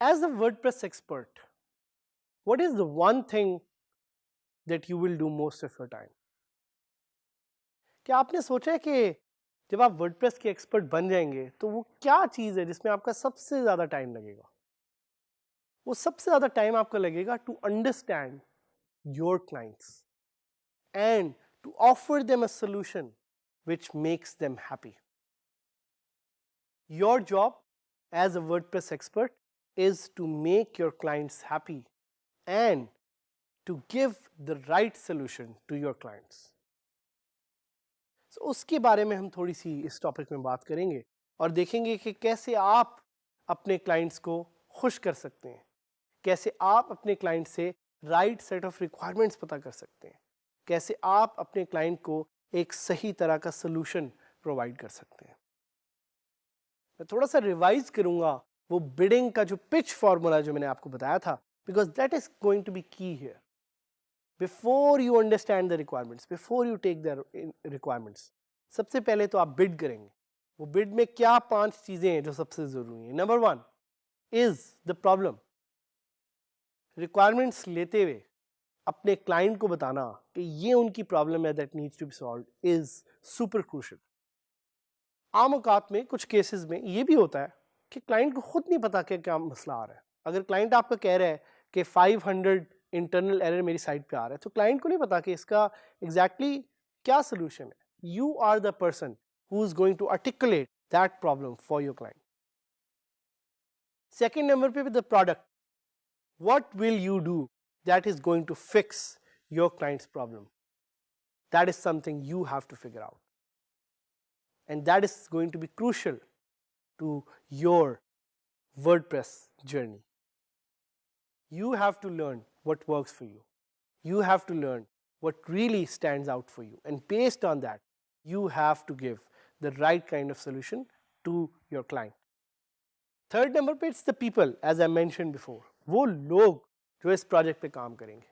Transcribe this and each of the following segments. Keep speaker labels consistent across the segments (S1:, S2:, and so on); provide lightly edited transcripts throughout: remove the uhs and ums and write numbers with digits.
S1: As a WordPress expert, what is the one thing that you will do most of your time? क्या आपने सोचा है कि जब आप वर्डप्रेस के एक्सपर्ट बन जाएंगे तो वो क्या चीज़ है जिसमें आपका सबसे ज़्यादा टाइम लगेगा? वो सबसे ज़्यादा टाइम आपका लगेगा to understand your clients and to offer them a solution which makes them happy. Your job as a WordPress expert is to make your clients happy and to give the right solution to your clients. So उसके बारे में हम थोड़ी सी इस topic में बात करेंगे और देखेंगे कि कैसे आप अपने क्लाइंट्स को खुश कर सकते हैं, कैसे आप अपने क्लाइंट से राइट सेट ऑफ रिक्वायरमेंट्स पता कर सकते हैं, कैसे आप अपने क्लाइंट को एक सही तरह का सलूशन प्रोवाइड कर सकते हैं. मैं थोड़ा सा रिवाइज करूंगा वो बिडिंग का जो पिच फॉर्मूला जो मैंने आपको बताया था, because that is going to be key here. Before you understand the requirements, before you take the requirements, सबसे पहले तो आप बिड करेंगे. वो बिड में क्या 5 चीजें हैं जो सबसे जरूरी हैं. Number 1 is the problem. Requirements लेते हुए अपने क्लाइंट को बताना कि ये उनकी प्रॉब्लम है that needs to be solved is super crucial. आम औकात में कुछ केसेस में ये भी होता है कि क्लाइंट को खुद नहीं पता कि क्या मसला आ रहा है. अगर क्लाइंट आपका कह रहा है कि 500 इंटरनल एरर मेरी साइट पे आ रहा है, तो क्लाइंट को नहीं पता कि इसका एग्जैक्टली क्या सोल्यूशन है. You are the person who is going to articulate that problem for your client. Second number पे the product. What will you do that is going to fix your client's problem? That is something you have to figure out, and that is going to be crucial to your WordPress journey. You have to learn what works for you. You have to learn what really stands out for you, and based on that you have to give the right kind of solution to your client. Third number पे it's the people, as I mentioned before. वो लोग जो इस project पे काम करेंगे.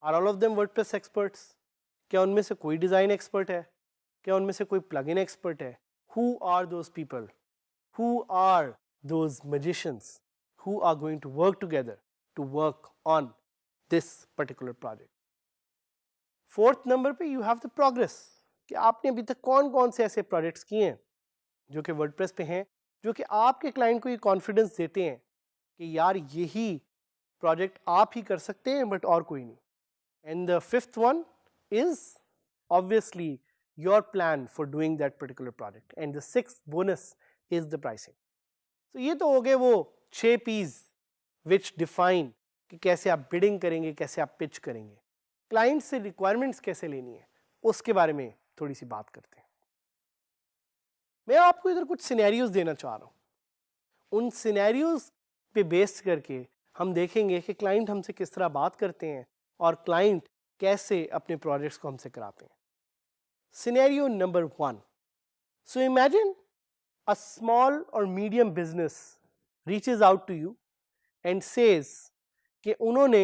S1: Are all of them WordPress experts? क्या उनमें से कोई डिज़ाइन एक्सपर्ट है? क्या उनमें से कोई प्लगइन एक्सपर्ट है? Who are those people? Who are those magicians who are going to work together to work on this particular project? Fourth number पे यू हैव द प्रोग्रेस. कि आपने अभी तक कौन कौन से ऐसे प्रोजेक्ट्स किए हैं जो कि वर्डप्रेस पे हैं, जो कि आपके क्लाइंट को ये कॉन्फिडेंस देते हैं कि यार यही प्रोजेक्ट आप ही कर सकते हैं बट और कोई नहीं. And the fifth one is obviously your plan for doing that particular project. And the sixth bonus is the pricing. तो ये तो हो गए वो 6 P's विच डिफाइन कि कैसे आप बिडिंग करेंगे, कैसे आप पिच करेंगे. क्लाइंट से रिक्वायरमेंट्स कैसे लेनी है उसके बारे में थोड़ी सी बात करते हैं. मैं आपको इधर कुछ सिनेरियोज देना चाह रहा हूँ. उन सिनेरियोज पे बेस करके हम देखेंगे कि क्लाइंट हमसे किस तरह बात करते हैं और क्लाइंट कैसे अपने प्रोजेक्ट्स को हमसे कराते हैं. Scenario number 1. So imagine a small और medium business reaches out to you and says कि उन्होंने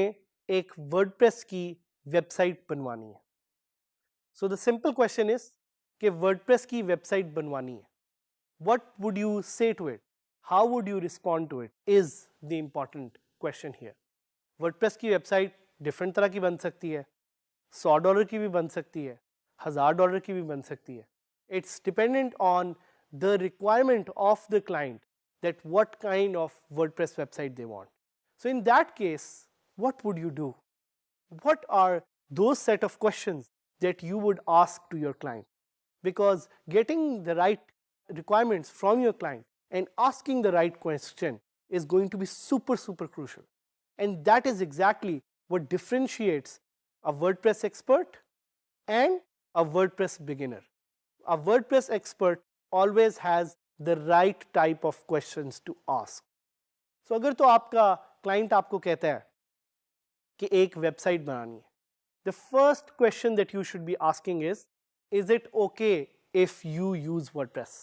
S1: एक वर्डप्रेस की वेबसाइट बनवानी है. So the simple question is कि वर्डप्रेस की वेबसाइट बनवानी है. What would you say to it? How would you respond to it is the important question here. WordPress की वेबसाइट डिफरेंट तरह की बन सकती है. $100 की भी बन सकती है, $1000 की भी बन सकती है. It's dependent on the requirement of the client that what kind of WordPress website they want. So in that case, what would you do? What are those set of questions that you would ask to your client? Because getting the right requirements from your client and asking the right question is going to be super crucial. And that is exactly what differentiates a WordPress expert and a WordPress beginner. A WordPress expert always has the right type of questions to ask. So अगर तो आपका client आपको कहता है कि एक website बनानी है, the first question that you should be asking is is it okay if you use WordPress?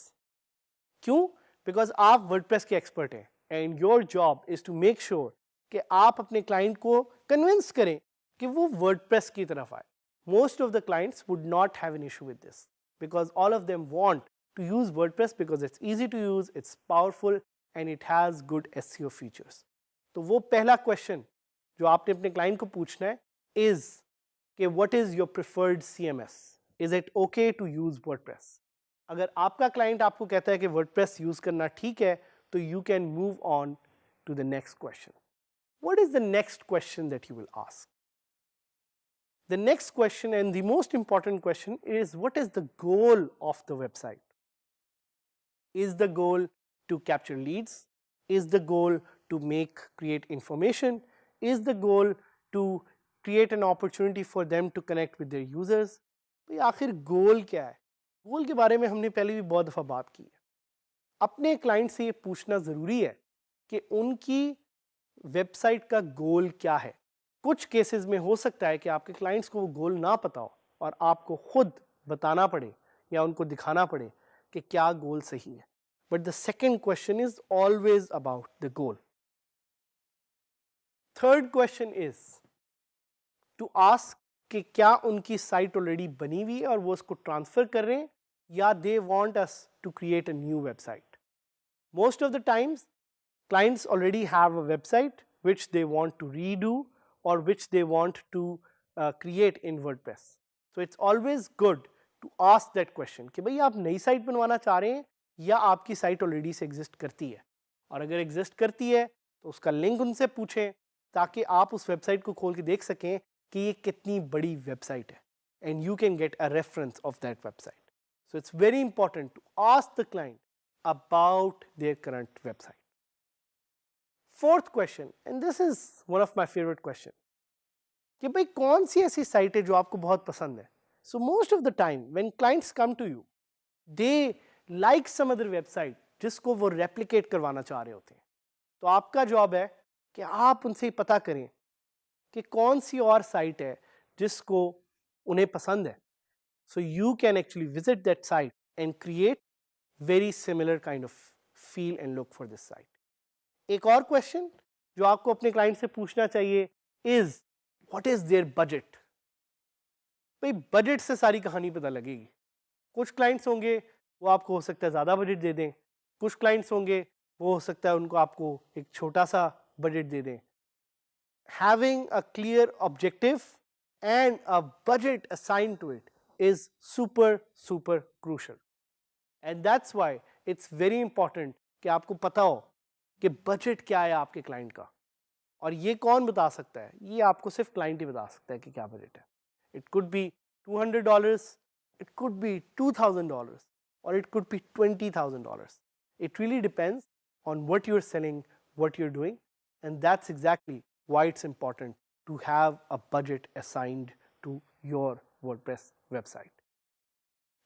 S1: क्यों? Because आप WordPress के expert हैं and your job is to make sure कि आप अपने client को convince करें कि वो WordPress की तरफ आए. Most of the clients would not have an issue with this because all of them want to use WordPress because it's easy to use, it's powerful and it has good SEO features. तो वो पहला question जो आपने अपने client को पूछना है is कि what is your preferred CMS? Is it okay to use WordPress? अगर आपका client आपको कहता है कि WordPress use करना ठीक है तो you can move on to the next question. What is the next question that you will ask? The next question and the most important question is what is the goal of the website? Is the goal to capture leads? Is the goal to create information? Is the goal to create an opportunity for them to connect with their users? तो आखिर गोल क्या है? गोल के बारे में हमने पहले भी बहुत दफ़ा बात की है. अपने क्लाइंट से ये पूछना ज़रूरी है कि उनकी वेबसाइट का गोल क्या है. कुछ केसेस में हो सकता है कि आपके क्लाइंट्स को वो गोल ना पता हो और आपको खुद बताना पड़े या उनको दिखाना पड़े कि क्या गोल सही है. But the second question is always about the goal. Third question is to ask कि क्या उनकी साइट ऑलरेडी बनी हुई है और वो उसको ट्रांसफर कर रहे हैं या they want us to create a new website. Most of the times clients already have a website which they want to redo or which they want to create in WordPress. So it's always good to ask that question कि भाई आप नई site बनवाना चाह रहे हैं या आपकी साइट ऑलरेडी से एग्जिस्ट करती है, और अगर एग्जिस्ट करती है तो उसका लिंक उनसे पूछें ताकि आप उस वेबसाइट को खोल के देख सकें कि ये कितनी बड़ी वेबसाइट है and you can get a reference of that website. So it's very important to ask the client about their current website. Fourth question, and this is one of my favorite question, कि भाई कौन सी ऐसी site है जो आपको बहुत पसंद है. So most of the time when clients come to you, they like some other website जिसको वो replicate करवाना चाह रहे होते हैं. तो आपका जॉब है कि आप उनसे पता करें कि कौन सी और साइट है जिसको उन्हें पसंद है. So you can actually visit that site and create very similar kind of feel and look for this site. एक और क्वेश्चन जो आपको अपने क्लाइंट से पूछना चाहिए is what is their budget. भाई बजट से सारी कहानी पता लगेगी. कुछ क्लाइंट्स होंगे वो आपको हो सकता है ज़्यादा बजट दे दें, कुछ क्लाइंट्स होंगे वो हो सकता है उनको आपको एक छोटा सा बजट दे दें. Having a clear objective and a budget assign to it is super super crucial, and that's why it's very important कि आपको पता हो कि बजट क्या है आपके क्लाइंट का. और ये कौन बता सकता है? ये आपको सिर्फ क्लाइंट ही बता सकता है कि क्या बजट है. It could be $200, it could be $2,000 और it could be $20,000. It really depends on what you're selling, what you're doing, and that's exactly why it's important to have a budget assigned to your WordPress website.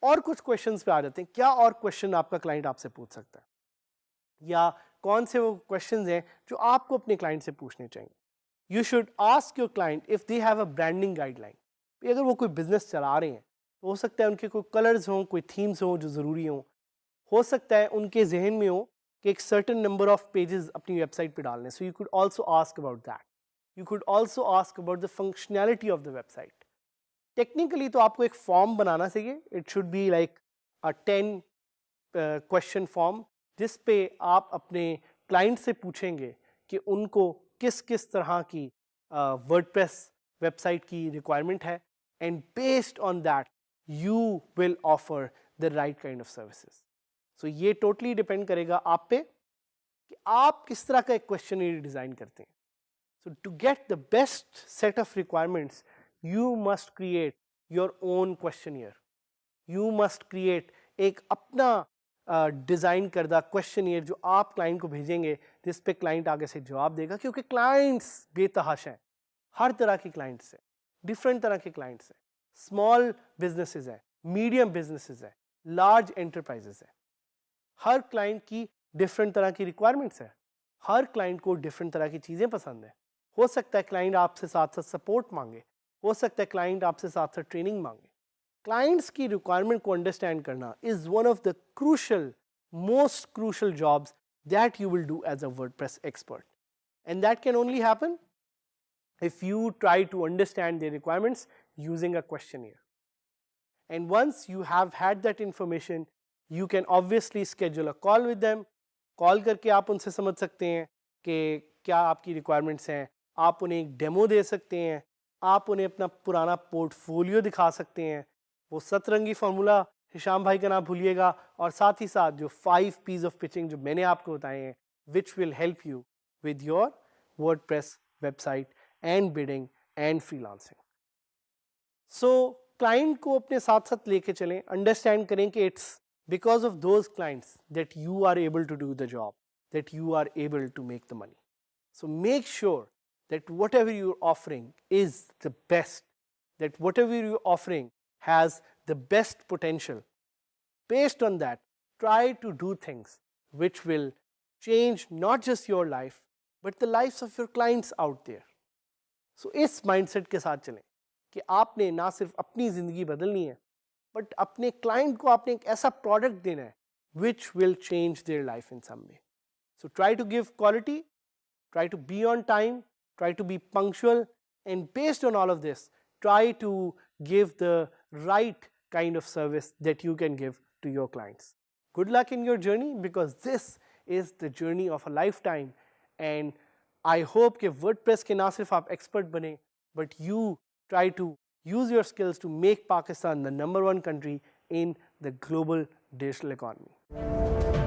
S1: और कुछ questions पे आ जाते हैं. क्या और question आपका client आपसे पूछ सकता है, या कौन से वो क्वेश्चंस हैं जो आपको अपने क्लाइंट से पूछने चाहिए. You should ask your client if they have a branding guideline. अगर वो कोई बिजनेस चला रहे हैं तो हो सकता है उनके कोई कलर्स हों, कोई थीम्स हों जो ज़रूरी हों. हो सकता है उनके जहन में हो कि एक सर्टेन नंबर ऑफ पेजेस अपनी वेबसाइट पे डालने. So you could also ask about that. You could also ask about the functionality of the website. Technically तो आपको एक फॉर्म बनाना चाहिए. It should be like a 10 question form जिस पे आप अपने क्लाइंट से पूछेंगे कि उनको किस किस तरह की वर्डप्रेस वेबसाइट की रिक्वायरमेंट है, and based on that you will offer the right kind of services. So ये टोटली डिपेंड करेगा आप पे कि आप किस तरह का एक क्वेश्चनरी डिज़ाइन करते हैं. So to get the best set of requirements you must create your own questionnaire. You must create एक अपना डिज़ाइन करदा क्वेश्चनियर जो आप क्लाइंट को भेजेंगे, जिस पे क्लाइंट आगे से जवाब देगा. क्योंकि क्लाइंट्स बेतहाशा हैं, हर तरह के क्लाइंट्स हैं, डिफरेंट तरह के क्लाइंट्स हैं. स्मॉल बिजनेसेस हैं, मीडियम बिजनेसेस हैं, लार्ज एंटरप्राइजेस हैं. हर क्लाइंट की डिफरेंट तरह की रिक्वायरमेंट्स है. हर क्लाइंट को डिफरेंट तरह की चीज़ें पसंद है. हो सकता है क्लाइंट आपसे साथ साथ सपोर्ट मांगे, हो सकता है क्लाइंट आपसे साथ साथ ट्रेनिंग मांगे. क्लाइंट्स की रिक्वायरमेंट को अंडरस्टैंड करना is one of the crucial, most crucial jobs that you will do as a WordPress expert, and that can only happen if you try to understand their requirements using a questionnaire. And once you have had that information, you can obviously schedule a call with them. Call करके आप उनसे समझ सकते हैं कि क्या आपकी requirements हैं, आप उन्हें एक demo दे सकते हैं, आप उन्हें अपना पुराना portfolio दिखा सकते हैं. वो सतरंगी formula हिशाम भाई का ना भूलिएगा, और साथ ही साथ जो 5 P's of pitching जो मैंने आपको बताए हैं, which will help you with your WordPress website and bidding and freelancing. So client को अपने साथ साथ लेके चलें, understand करें कि it's because of those clients that you are able to do the job, that you are able to make the money. So make sure that whatever you're offering is the best, that whatever you're offering has the best potential. Based on that, try to do things which will change not just your life but the lives of your clients out there. So इस mindset के साथ चलें कि आपने ना सिर्फ अपनी ज़िंदगी बदलनी है, बट अपने क्लाइंट को आपने एक ऐसा प्रोडक्ट देना है which will change their life in some way. So try to give quality, try to be on time, try to be punctual, and based on all of this, try to give the right kind of service that you can give to your clients. Good luck in your journey, because this is the journey of a lifetime, and I hope कि WordPress के ना सिर्फ आप expert बने, but you try to use your skills to make Pakistan the #1 country in the global digital economy.